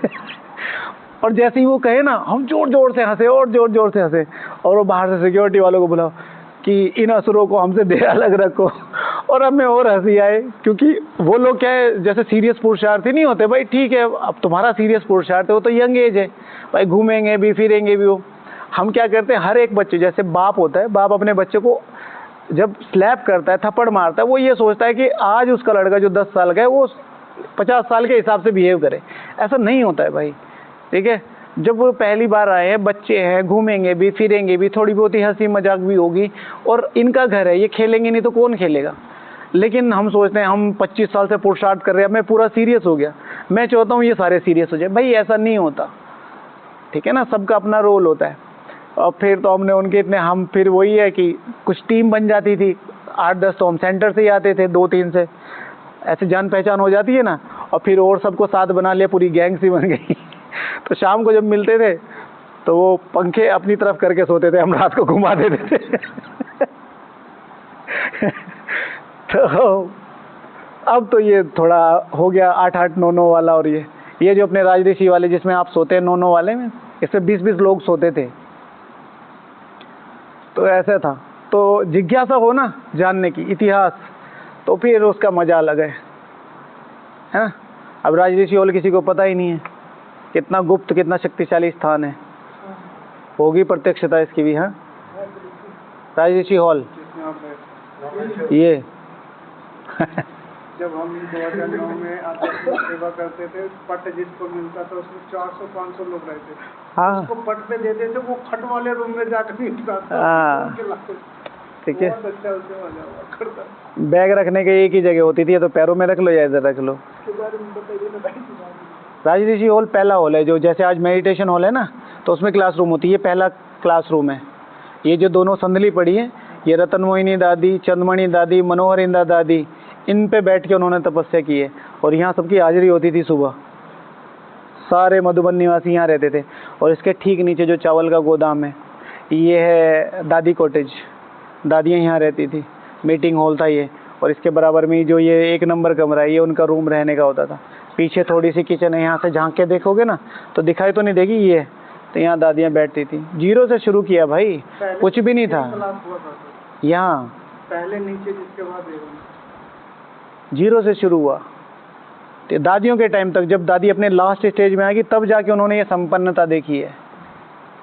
और जैसे ही वो कहे ना, हम जोर जोर से हंसे और जोर जोर से हंसे, और वो बाहर से सिक्योरिटी वालों को बुलाओ कि इन असुरों को हमसे देर अलग रखो। और हमें और हंसी आए, क्योंकि वो लोग क्या है, जैसे सीरियस पुरुषार्थी नहीं होते, भाई ठीक है अब तुम्हारा सीरियस पुरुषार्थ है, वो तो यंग एज है भाई, घूमेंगे भी फिरेंगे भी। वो हम क्या करते हैं, हर एक बच्चे, जैसे बाप होता है, बाप अपने बच्चे को जब स्लैप करता है, थप्पड़ मारता है, वो ये सोचता है कि आज उसका लड़का जो 10 साल का है वो 50 साल के हिसाब से बिहेव करे। ऐसा नहीं होता है भाई, ठीक है। जब वो पहली बार आए हैं, बच्चे हैं, घूमेंगे भी फिरेंगे भी, थोड़ी बहुत ही हंसी मजाक भी होगी, और इनका घर है, ये खेलेंगे नहीं तो कौन खेलेगा। लेकिन हम सोचते हैं हम 25 साल से पुरुषार्थ कर रहे हैं, मैं पूरा सीरियस हो गया, मैं चाहता हूँ ये सारे सीरियस हो जाए। भाई ऐसा नहीं होता, ठीक है ना, सबका अपना रोल होता है। और फिर तो हमने उनके इतने, हम फिर वही है कि कुछ टीम बन जाती थी, 8-10 तो हम सेंटर से ही आते थे, 2-3 से, ऐसे जान पहचान हो जाती है ना, और फिर और सबको साथ बना लिया, पूरी गैंग सी बन गई। तो शाम को जब मिलते थे तो वो पंखे अपनी तरफ करके सोते थे, हम रात को घुमा देते थे। तो अब तो ये थोड़ा हो गया 8-8, 9-9 वाला। और ये जो अपने राजऋषि वाले जिसमें आप सोते हैं 9-9 वाले में, इसमें 20-20 लोग सोते थे। तो ऐसा था। तो जिज्ञासा हो ना जानने की, इतिहास, तो फिर उसका मजा अलग है ना। अब राजऋषि हॉल किसी को पता ही नहीं है, कितना गुप्त, कितना शक्तिशाली स्थान है। होगी प्रत्यक्षता इसकी भी। हाँ, राजऋषि हॉल ये जब हम 2009 में आध्यात्मिक सेवा करते थे, पट जिसको मिलता था उसमें 400-500 लोग रहते थे। हाँ उसको पट पे देते थे, वो खट वाले रूम में जाकर मिलता था। हाँ, ठीक है। बहुत अच्छा उससे मजा हुआ करता। बैग रखने की एक ही जगह होती थी, या तो पैरों में रख लो या इधर रख लो। उसके बारे में बताइए ना भाई। राजऋषि हॉल पहला हॉल है, जो जैसे आज मेडिटेशन हॉल है ना, तो उसमें क्लासरूम होती है, ये पहला क्लासरूम है। ये जो दोनों संदली पड़ी है, ये रतन मोहिनी दादी, चंदमणि दादी, मनोहर इंदा दादी, इन पे बैठ के उन्होंने तपस्या की है। और यहाँ सबकी हाजिरी होती थी सुबह, सारे मधुबन निवासी यहाँ रहते थे। और इसके ठीक नीचे जो चावल का गोदाम है, ये है दादी कॉटेज, दादियाँ यहाँ रहती थी, मीटिंग हॉल था ये। और इसके बराबर में जो ये 1 नंबर कमरा है, ये उनका रूम रहने का होता था। पीछे थोड़ी सी किचन है, यहाँ से झांक के देखोगे ना तो दिखाई तो नहीं देगी ये, तो यहाँ दादियाँ बैठती थी। 0 से शुरू किया भाई, कुछ भी नहीं था यहाँ, पहले नीचे, जिसके बाद 0 से शुरू हुआ। तो दादियों के टाइम तक, जब दादी अपने लास्ट स्टेज में आएगी तब जाके उन्होंने ये संपन्नता देखी है।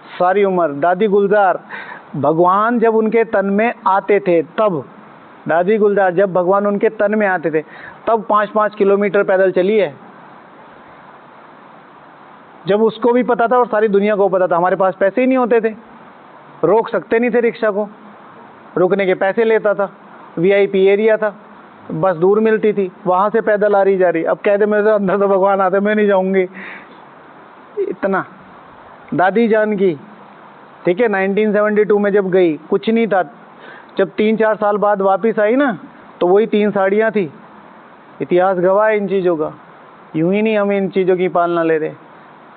सारी उम्र। दादी गुलजार भगवान जब उनके तन में आते थे तब, दादी गुलजार जब भगवान उनके तन में आते थे तब 5-5 किलोमीटर पैदल चली है। जब उसको भी पता था और सारी दुनिया को पता था। हमारे पास पैसे ही नहीं होते थे, रोक सकते नहीं थे रिक्शा को, रुकने के पैसे लेता था, वीआईपी एरिया था, बस दूर मिलती थी, वहाँ से पैदल आ रही जा रही। अब कह दे मेरे अंदर तो भगवान आते, मैं नहीं जाऊँगी। इतना दादी जान की, ठीक है, 1972 में जब गई कुछ नहीं था। जब 3-4 साल बाद वापस आई ना तो वही 3 साड़ियाँ थी। इतिहास गवाह है इन चीज़ों का, यूं ही नहीं हम इन चीज़ों की पालना ले रहे।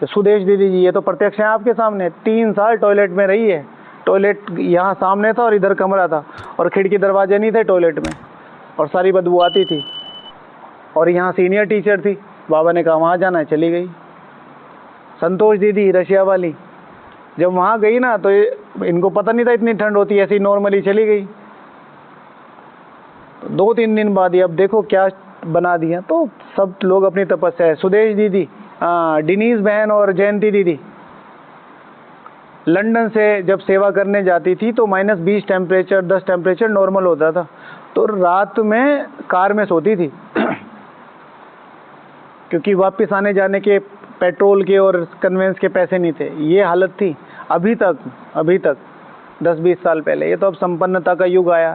तो सुदेश दीदी जी ये तो प्रत्यक्ष है आपके सामने, 3 साल टॉयलेट में रही है। टॉयलेट यहाँ सामने था और इधर कमरा था और खिड़की दरवाजे नहीं थे टॉयलेट में, और सारी बदबू आती थी। और यहाँ सीनियर टीचर थी, बाबा ने कहा वहाँ जाना है, चली गई। संतोष दीदी रशिया वाली जब वहाँ गई ना तो इनको पता नहीं था इतनी ठंड होती है, ऐसी नॉर्मली चली गई। 2-3 दिन बाद ही अब देखो क्या बना दिया। तो सब लोग अपनी तपस्या है। सुदेश दीदी, डिनीज बहन और जयंती दीदी लंदन से जब सेवा करने जाती थी तो -20 टेम्परेचर 10 टेम्परेचर नॉर्मल होता था, तो रात में कार में सोती थी क्योंकि वापस आने जाने के पेट्रोल के और कन्वेंस के पैसे नहीं थे। ये हालत थी अभी तक 10-20 साल पहले। ये तो अब संपन्नता का युग आया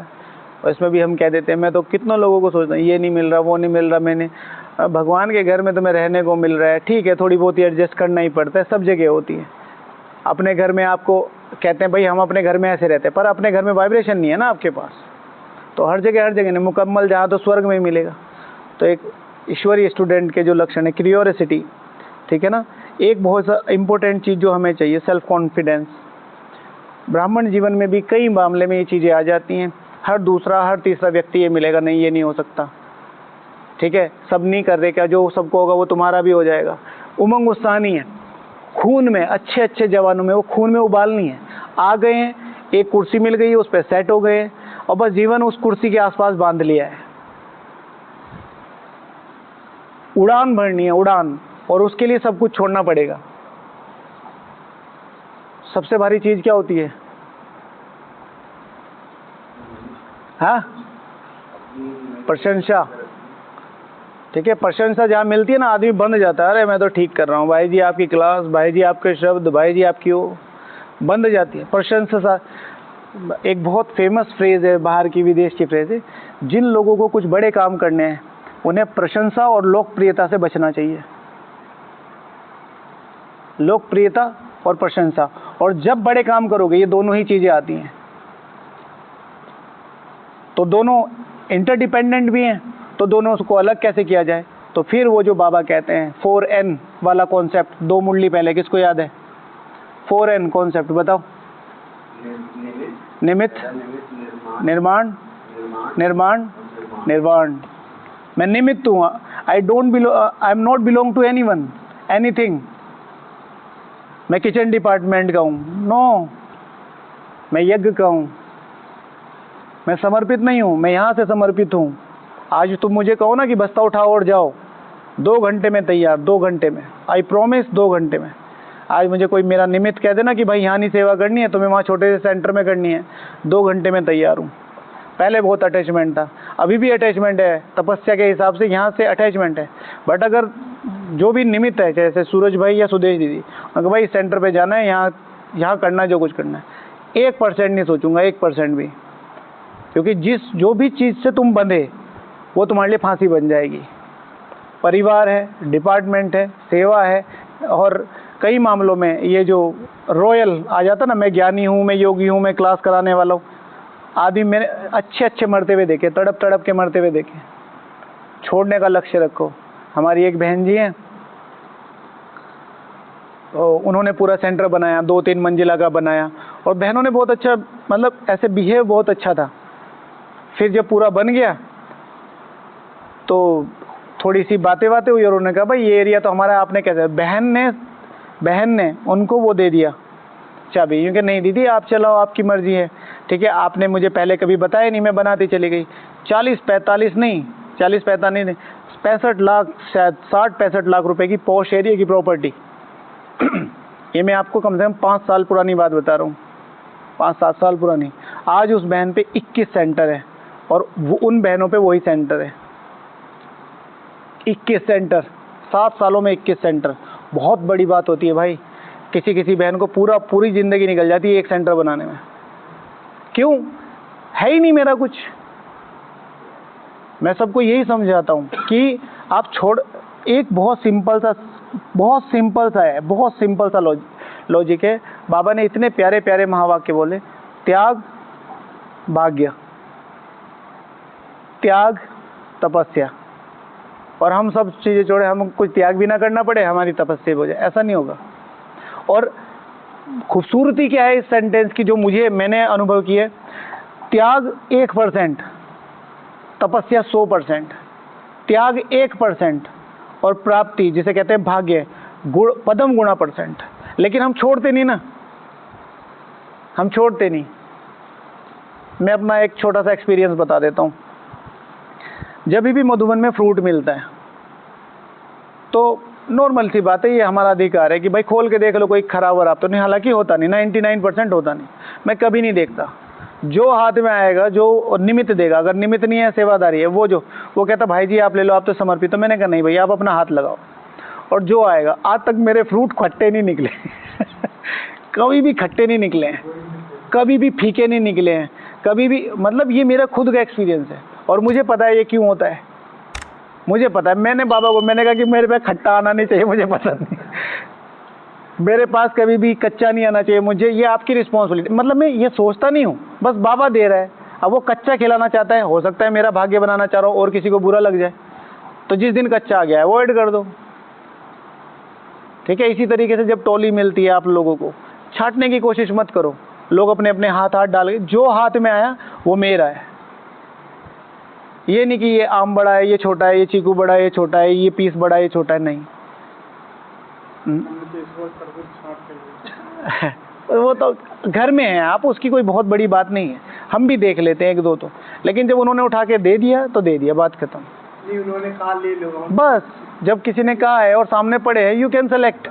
और इसमें भी हम कह देते हैं। मैं तो कितनों लोगों को सोचता हूँ ये नहीं मिल रहा, वो नहीं मिल रहा। मैंने भगवान के घर में तुम्हें रहने को मिल रहा है, ठीक है, थोड़ी बहुत ही एडजस्ट करना ही पड़ता है, सब जगह होती है। अपने घर में आपको कहते हैं भाई हम अपने घर में ऐसे रहते हैं, पर अपने घर में वाइब्रेशन नहीं है ना आपके पास, तो हर जगह नहीं मुकम्मल, जहाँ तो स्वर्ग में मिलेगा। तो एक ईश्वरीय स्टूडेंट के जो लक्षण है, क्यूरियोसिटी, ठीक है ना। एक बहुत इंपॉर्टेंट चीज़ जो हमें चाहिए, सेल्फ कॉन्फिडेंस। ब्राह्मण जीवन में भी कई मामले में ये चीज़ें आ जाती हैं। हर दूसरा हर तीसरा व्यक्ति ये मिलेगा, नहीं ये नहीं हो सकता, ठीक है, सब नहीं कर रहे, क्या जो सबको होगा वो तुम्हारा भी हो जाएगा। उमंग उत्साह नहीं है खून में, अच्छे जवानों में वो खून में उबाल नहीं है। आ गए हैं, एक कुर्सी मिल गई, उस पर सेट हो गए और बस जीवन उस कुर्सी के आसपास बांध लिया है। उड़ान भरनी है, उड़ान, और उसके लिए सब कुछ छोड़ना पड़ेगा। सबसे भारी चीज क्या होती है? हाँ, प्रशंसा, ठीक है। प्रशंसा जहाँ मिलती है ना आदमी बंद जाता है, अरे मैं तो ठीक कर रहा हूँ, भाई जी आपकी क्लास, भाई जी आपके शब्द, भाई जी आपकी वो बंद जाती है प्रशंसा। एक बहुत फेमस फ्रेज है, बाहर की विदेश की फ्रेज है, जिन लोगों को कुछ बड़े काम करने हैं उन्हें प्रशंसा और लोकप्रियता से बचना चाहिए। लोकप्रियता और प्रशंसा, और जब बड़े काम करोगे ये दोनों ही चीजें आती हैं, तो दोनों इंटरडिपेंडेंट भी हैं, तो दोनों को अलग कैसे किया जाए? तो फिर वो जो बाबा कहते हैं 4N वाला कॉन्सेप्ट, 2 मुरली पहले, किसको याद है 4N कॉन्सेप्ट? बताओ। निमित्त, निर्माण, निर्माण, निर्वाण। मैं निमित्त हूँ, I am not belong to anyone, anything. मैं किचन डिपार्टमेंट का हूँ, नो, मैं यज्ञ का हूँ, मैं समर्पित नहीं हूँ, मैं यहाँ से समर्पित हूँ। आज तुम मुझे कहो ना कि बस्ता उठाओ और जाओ, 2 घंटे में तैयार, 2 घंटे में, आई प्रॉमिस 2 घंटे में। आज मुझे कोई मेरा निमित्त कह देना कि भाई यहाँ नहीं सेवा करनी है, तुम्हें वहाँ छोटे से सेंटर में करनी है, 2 घंटे में तैयार हूँ। पहले बहुत अटैचमेंट था, अभी भी अटैचमेंट है, तपस्या के हिसाब से यहाँ से अटैचमेंट है। बट अगर जो भी निमित्त है, जैसे सूरज भाई या सुदेश दीदी, अगर भाई सेंटर पे जाना है, यहाँ करना है जो कुछ करना है, 1% नहीं सोचूंगा, 1% भी, क्योंकि जो भी चीज़ से तुम बंधे वो तुम्हारे लिए फांसी बन जाएगी। परिवार है, डिपार्टमेंट है, सेवा है, और कई मामलों में ये जो रॉयल आ जाता ना, मैं ज्ञानी हूँ, मैं योगी हूँ, मैं क्लास कराने वाला हूँ, आदमी मैंने अच्छे मरते हुए देखे, तड़प के मरते हुए देखे। छोड़ने का लक्ष्य रखो। हमारी एक बहन जी हैं, तो उन्होंने पूरा सेंटर बनाया, 2-3 मंजिला का बनाया, और बहनों ने बहुत अच्छा, मतलब ऐसे बिहेव बहुत अच्छा था। फिर जब पूरा बन गया तो थोड़ी सी बातें हुई और उन्होंने कहा भाई ये एरिया तो हमारा, आपने कैसे? बहन ने उनको वो दे दिया चाबी, क्योंकि नहीं दीदी आप चलाओ, आपकी मर्जी है, ठीक है, आपने मुझे पहले कभी बताया नहीं, मैं बनाती चली गई। 40-45 नहीं, 40-45 नहीं, 65 लाख, शायद 60-65 लाख रुपए की पॉश एरिया की प्रॉपर्टी ये मैं आपको कम से कम 5 साल पुरानी बात बता रहा हूँ, 5-7 साल पुरानी। आज उस बहन पे 21 सेंटर है और वो उन बहनों पे वही सेंटर है। 21 सेंटर, 7 सालों में 21 सेंटर, बहुत बड़ी बात होती है भाई। किसी किसी बहन को पूरी ज़िंदगी निकल जाती है एक सेंटर बनाने में। क्यों? है ही नहीं मेरा कुछ। मैं सबको यही समझाता हूँ कि आप एक बहुत सिंपल सा लॉजिक है। बाबा ने इतने प्यारे प्यारे महावाक्य बोले, त्याग भाग्य, त्याग तपस्या, और हम सब चीज़ें छोड़े, हम कुछ त्याग भी ना करना पड़े, हमारी तपस्या हो जाए, ऐसा नहीं होगा। और खूबसूरती क्या है इस सेंटेंस की जो मैंने अनुभव की है, त्याग 1%, तपस्या 100%, त्याग 1% और प्राप्ति जिसे कहते हैं भाग्य पदम गुणा %। लेकिन हम छोड़ते नहीं ना, हम छोड़ते नहीं। मैं अपना एक छोटा सा एक्सपीरियंस बता देता हूँ। जब भी मधुबन में फ्रूट मिलता है तो नॉर्मल सी बात है, ये हमारा अधिकार है कि भाई खोल के देख लो कोई खराब वराब तो नहीं। हालांकि होता नहीं, 99% होता नहीं। मैं कभी नहीं देखता, जो हाथ में आएगा, जो निमित्त देगा, अगर निमित्त नहीं है सेवादारी है, वो कहता भाई जी आप ले लो, आप तो समर्पित। तो मैंने कहा नहीं भैया, आप अपना हाथ लगाओ। और जो आएगा, आज तक मेरे फ्रूट खट्टे नहीं निकले कभी भी खट्टे नहीं निकले हैं, कभी भी फीके नहीं निकले हैं, कभी भी। मतलब ये मेरा खुद का एक्सपीरियंस है और मुझे पता है ये क्यों होता है, मुझे पता है। मैंने बाबा को मैंने कहा कि मेरे पे खट्टा आना नहीं चाहिए, मुझे पसंद नहीं, मेरे पास कभी भी कच्चा नहीं आना चाहिए मुझे, ये आपकी रिस्पॉन्सिबिलिटी। मतलब मैं ये सोचता नहीं हूँ, बस बाबा दे रहा है, अब वो कच्चा खिलाना चाहता है, हो सकता है मेरा भाग्य बनाना चाह रहा हूँ और किसी को बुरा लग जाए, तो जिस दिन कच्चा आ गया अवॉइड कर दो, ठीक है। इसी तरीके से जब टोली मिलती है आप लोगों को छांटने की कोशिश मत करो। लोग अपने अपने हाथ डाल के, जो हाथ में आया वो मेरा है। ये नहीं कि ये आम बड़ा है, ये छोटा है, ये चीकू बड़ा है, ये छोटा है, ये पीस बड़ा है, ये छोटा है, नहीं। वो तो घर में है, आप उसकी कोई बहुत बड़ी बात नहीं है, हम भी देख लेते हैं 1-2 तो। लेकिन जब उन्होंने उठा के दे दिया तो दे दिया, बात खत्म। नहीं, उन्होंने कहा ले लो, बस जब किसी ने कहा है और सामने पड़े हैं, यू कैन सेलेक्ट।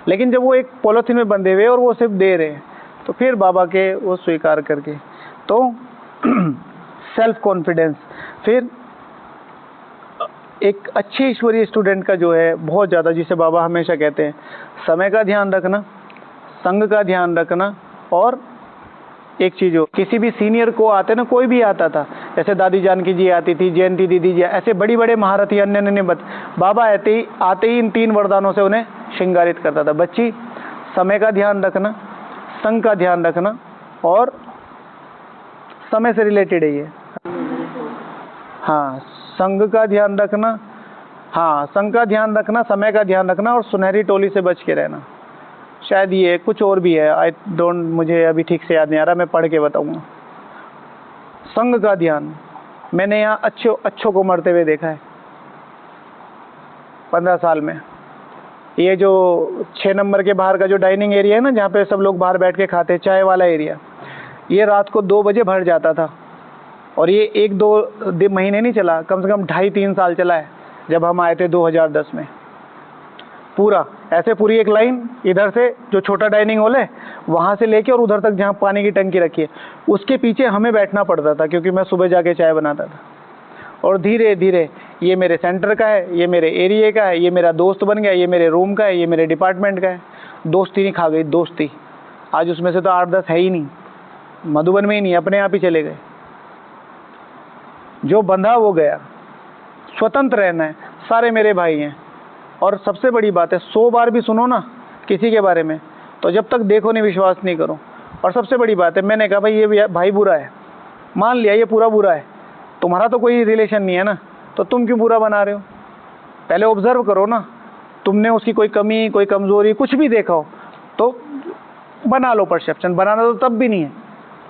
लेकिन जब वो एक पॉलिथीन में बंधे हुए और वो सिर्फ दे रहे हैं, तो फिर बाबा के वो स्वीकार करके तो सेल्फ कॉन्फिडेंस। फिर एक अच्छे ईश्वरीय स्टूडेंट का जो है बहुत ज़्यादा, जिसे बाबा हमेशा कहते हैं, समय का ध्यान रखना, संग का ध्यान रखना, और एक चीज़ हो, किसी भी सीनियर को आते ना, कोई भी आता था, जैसे दादी जानकी जी आती थी, जयंती दीदी जी, ऐसे बड़ी बड़े महारथी अन्य बाबा आते ही इन 3 वरदानों से उन्हें श्रृंगारित करता था। बच्ची, समय का ध्यान रखना, संग का ध्यान रखना, और समय से रिलेटेड है ये, हाँ, संग का ध्यान रखना, हाँ, संग का ध्यान रखना, समय का ध्यान रखना, और सुनहरी टोली से बच के रहना। शायद ये कुछ और भी है, मुझे अभी ठीक से याद नहीं आ रहा, मैं पढ़ के बताऊंगा। संग का ध्यान, मैंने यहाँ अच्छों को मरते हुए देखा है 15 साल में। ये जो 6 नंबर के बाहर का जो डाइनिंग एरिया है ना, जहाँ पे सब लोग बाहर बैठ के खाते हैं, चाय वाला एरिया, ये रात को 2 बजे भर जाता था। और ये 1-2 महीने नहीं चला, कम से कम 2.5-3 साल चला है। जब हम आए थे 2010 में, पूरा ऐसे पूरी एक लाइन, इधर से जो छोटा डाइनिंग हॉल है वहाँ से लेके और उधर तक जहाँ पानी की टंकी रखी है, उसके पीछे हमें बैठना पड़ता था, क्योंकि मैं सुबह जाके चाय बनाता था। और धीरे धीरे ये मेरे सेंटर का है, ये मेरे एरिया का है, ये मेरा दोस्त बन गया, ये मेरे रूम का है, ये मेरे डिपार्टमेंट का है। दोस्ती नहीं खा गई, दोस्ती। आज उसमें से तो 8-10 है ही नहीं, मधुबन में ही नहीं, अपने आप ही चले गए। जो बंधा वो गया, स्वतंत्र रहना है। सारे मेरे भाई हैं। और सबसे बड़ी बात है, 100 बार भी सुनो ना किसी के बारे में, तो जब तक देखो नहीं विश्वास नहीं करो। और सबसे बड़ी बात है, मैंने कहा भाई ये भाई बुरा है, मान लिया ये पूरा बुरा है, तुम्हारा तो कोई रिलेशन नहीं है ना, तो तुम क्यों बुरा बना रहे हो? पहले ऑब्जर्व करो ना, तुमने उसकी कोई कमी, कोई कमज़ोरी, कुछ भी देखा हो तो बना लो परसेप्शन। बनाना तो तब भी नहीं है,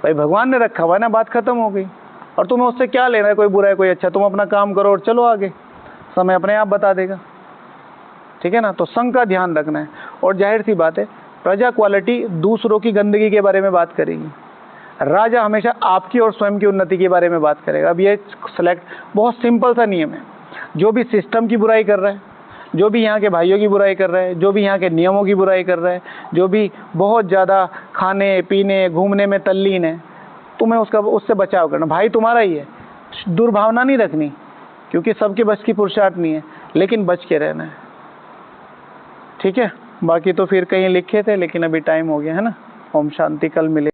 भाई भगवान ने रखा हुआ है ना, बात खत्म हो गई। और तुम्हें उससे क्या लेना है, कोई बुरा है कोई अच्छा? तुम अपना काम करो और चलो आगे, समय अपने आप बता देगा, ठीक है ना। तो संग का ध्यान रखना है। और जाहिर सी बात है, प्रजा क्वालिटी दूसरों की गंदगी के बारे में बात करेगी, राजा हमेशा आपकी और स्वयं की उन्नति के बारे में बात करेगा। अब ये सेलेक्ट बहुत सिंपल सा नियम है, जो भी सिस्टम की बुराई कर रहा है, जो भी यहाँ के भाइयों की बुराई कर रहा है, जो भी यहाँ के नियमों की बुराई कर रहा है, जो भी बहुत ज़्यादा खाने पीने घूमने में तल्लीन है, तुम्हें उससे बचाव करना। भाई तुम्हारा ही है, दुर्भावना नहीं रखनी, क्योंकि सबके बस की पुरुषार्थ नहीं है, लेकिन बच के रहना है। ठीक है, बाकी तो फिर कहीं लिखे थे, लेकिन अभी टाइम हो गया है ना। ओम शांति, कल मिले।